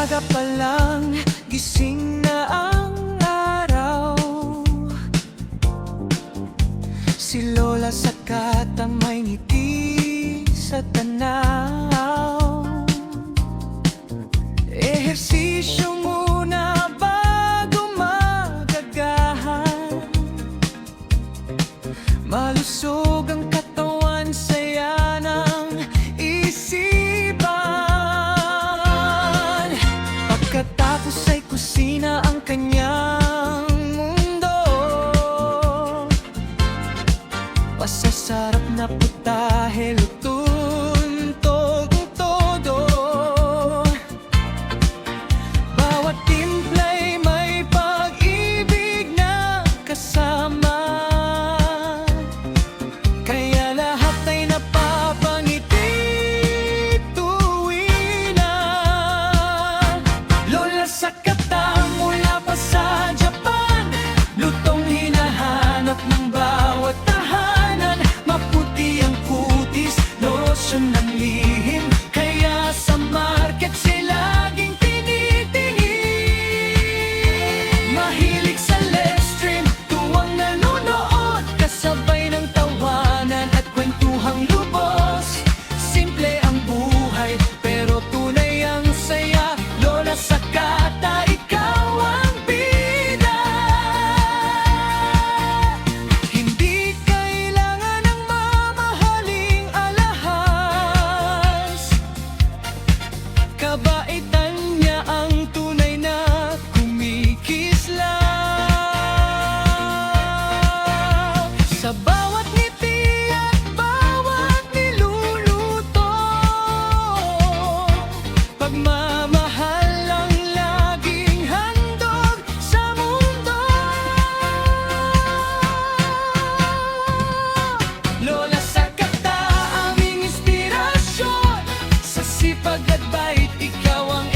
Umaga pa lang, gising na ang araw. Si Lola sa katamay ngiti sa tanaw. Ehersisyo muna bago magagahan. Malusog ang katawan, saya ng isipan. Pagkatapos ay kusina ang kanyang mundo. Masasarap na putahe, lutong todo. Bawat timpla'y may pag-ibig na kasama. Kaya lahat ay napapangiti tuwing na. Lola sa kata mula pa sa Japan, lutong hinahanap ng bawat tahanan. Maputi ang kutis, losyon ng lihim, kaya sa market sila laging tinitingin. Mahilig sa Livestream, tuwang nanonood, kasabay ng tawanan at kwentuhang lubos. Simple ang buhay, pero tunay ang saya. Lola sa kata, ikaw ang bida. Hindi kailangan ng mamahaling alahas. Kabaitan niya ang tunay na kumikislap. Sa bawat ngiti at bawat niluluto, pagmamahal ang laging handog sa mundo. Lola sa kata, aming inspirasyon. Sa sipag at bait, ikaw ang